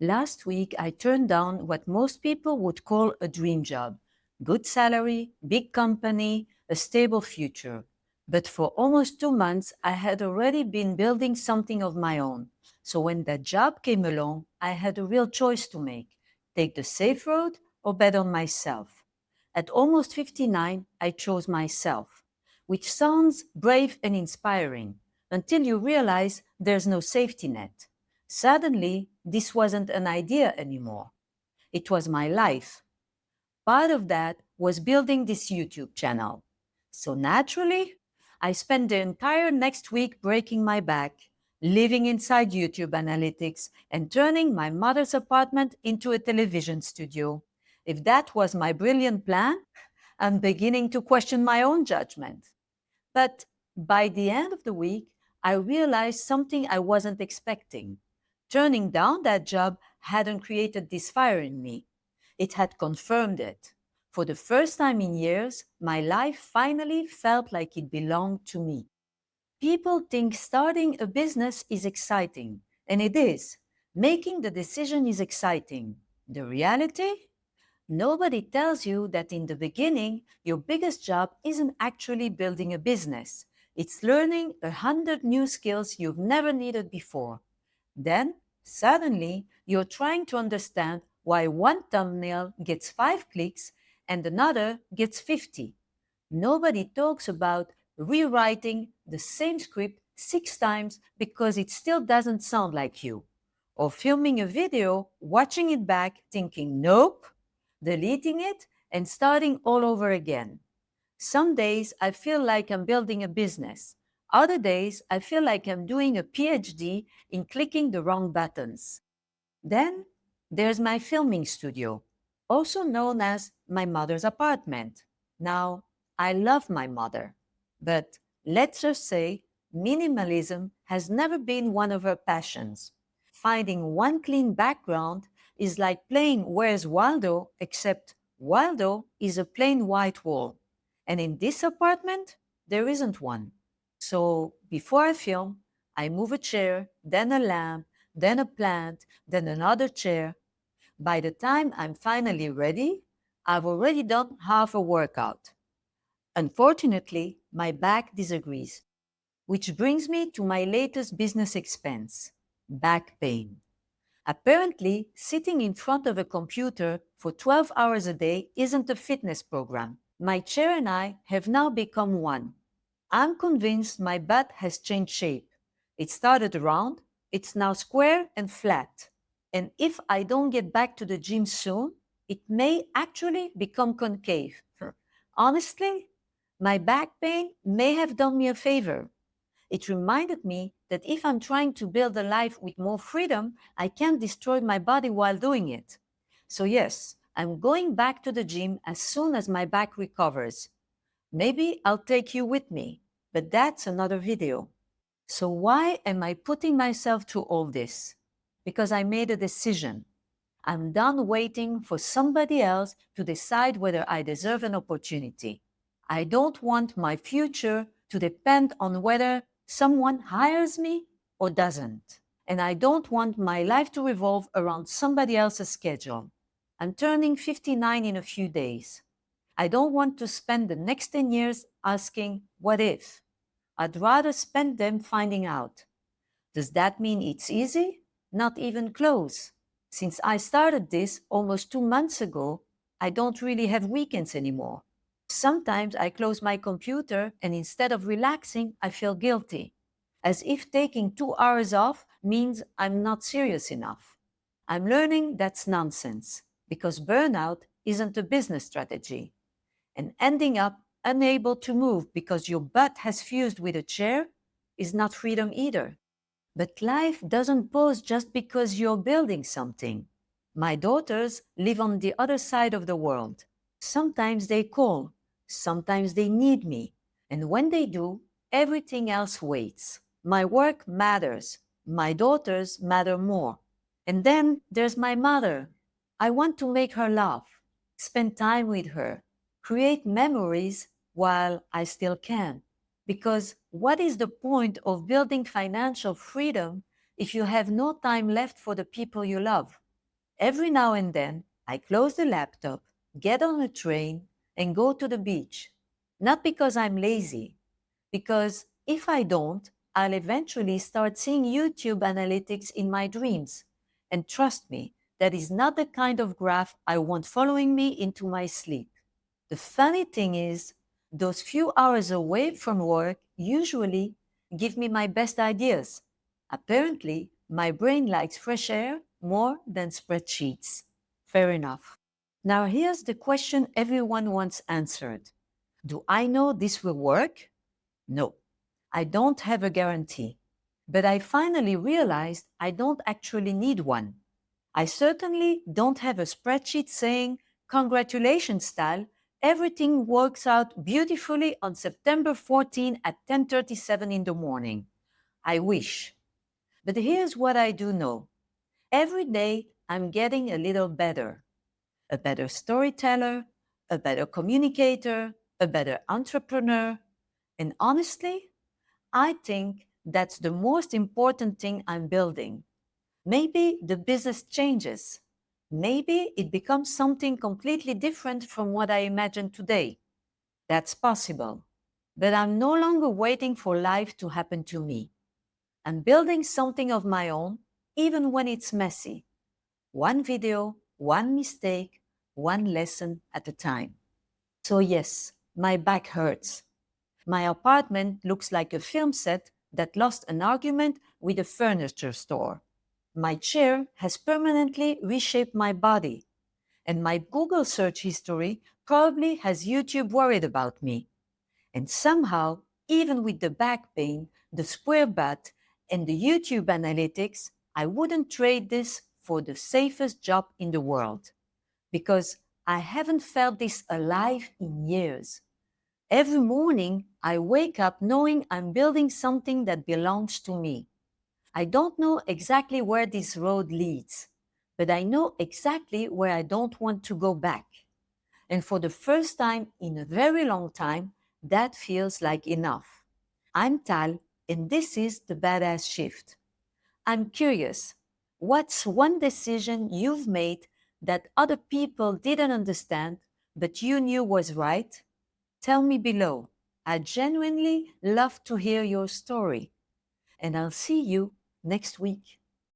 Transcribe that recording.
Last week, I turned down what most people would call a dream job. Good salary, big company, a stable future. But for almost 2 months, I had already been building something of my own. So when that job came along, I had a real choice to make: take the safe road or bet on myself. At almost 59, I chose myself, which sounds brave and inspiring until you realize there's no safety net. Suddenly, this wasn't an idea anymore. It was my life. Part of that was building this YouTube channel. So naturally, I spent the entire next week breaking my back, living inside YouTube analytics, and turning my mother's apartment into a television studio. If that was my brilliant plan, I'm beginning to question my own judgment. But by the end of the week, I realized something I wasn't expecting. Turning down that job hadn't created this fire in me. It had confirmed it. For the first time in years, my life finally felt like it belonged to me. People think starting a business is exciting, and it is. Making the decision is exciting. The reality? Nobody tells you that in the beginning, your biggest job isn't actually building a business. It's learning 100 new skills you've never needed before. Then, suddenly, you're trying to understand why one thumbnail gets 5 clicks and another gets 50. Nobody talks about rewriting the same script 6 times because it still doesn't sound like you, or filming a video, watching it back, thinking, nope, deleting it, and starting all over again. Some days I feel like I'm building a business. Other days I feel like I'm doing a PhD in clicking the wrong buttons. Then there's my filming studio, also known as my mother's apartment. Now, I love my mother, but let's just say minimalism has never been one of her passions. Finding one clean background is like playing Where's Waldo, except Waldo is a plain white wall. And in this apartment, there isn't one. So before I film, I move a chair, then a lamp, then a plant, then another chair. By the time I'm finally ready, I've already done half a workout. Unfortunately, my back disagrees, which brings me to my latest business expense: back pain. Apparently, sitting in front of a computer for 12 hours a day isn't a fitness program. My chair and I have now become one. I'm convinced my butt has changed shape. It started round, it's now square and flat. And if I don't get back to the gym soon, it may actually become concave. Honestly, my back pain may have done me a favor. It reminded me that if I'm trying to build a life with more freedom, I can't destroy my body while doing it. So, yes, I'm going back to the gym as soon as my back recovers. Maybe I'll take you with me, but that's another video. So, why am I putting myself through all this? Because I made a decision. I'm done waiting for somebody else to decide whether I deserve an opportunity. I don't want my future to depend on whether someone hires me or doesn't. And I don't want my life to revolve around somebody else's schedule. I'm turning 59 in a few days. I don't want to spend the next 10 years asking, what if? I'd rather spend them finding out. Does that mean it's easy? Not even close. Since I started this almost 2 months ago, I don't really have weekends anymore. Sometimes I close my computer and instead of relaxing, I feel guilty, as if taking 2 hours off means I'm not serious enough. I'm learning that's nonsense, because burnout isn't a business strategy. And ending up unable to move because your butt has fused with a chair is not freedom either. But life doesn't pause just because you're building something. My daughters live on the other side of the world. Sometimes they call, sometimes they need me. And when they do, everything else waits. My work matters. My daughters matter more. And then there's my mother. I want to make her laugh, spend time with her, create memories while I still can. Because what is the point of building financial freedom if you have no time left for the people you love? Every now and then, I close the laptop, get on a train, and go to the beach. Not because I'm lazy, because if I don't, I'll eventually start seeing YouTube analytics in my dreams. And trust me, that is not the kind of graph I want following me into my sleep. The funny thing is, those few hours away from work usually give me my best ideas. Apparently, my brain likes fresh air more than spreadsheets. Fair enough. Now, here's the question everyone wants answered. Do I know this will work? No, I don't have a guarantee. But I finally realized I don't actually need one. I certainly don't have a spreadsheet saying, "Congratulations, Tal, everything works out beautifully on September 14 at 10:37 in the morning." I wish. But here's what I do know. Every day I'm getting a little better. A better storyteller, a better communicator, a better entrepreneur. And honestly, I think that's the most important thing I'm building. Maybe the business changes. Maybe it becomes something completely different from what I imagined today. That's possible. But I'm no longer waiting for life to happen to me. I'm building something of my own, even when it's messy. One video, one mistake, one lesson at a time. So, yes, my back hurts. My apartment looks like a film set that lost an argument with a furniture store. My chair has permanently reshaped my body, and my Google search history probably has YouTube worried about me. And somehow, even with the back pain, the square butt, and the YouTube analytics, I wouldn't trade this for the safest job in the world. Because I haven't felt this alive in years. Every morning, I wake up knowing I'm building something that belongs to me. I don't know exactly where this road leads, but I know exactly where I don't want to go back. And for the first time in a very long time, that feels like enough. I'm Tal, and this is the Badass Shift. I'm curious, what's one decision you've made that other people didn't understand, but you knew was right? Tell me below. I genuinely love to hear your story. And I'll see you next week.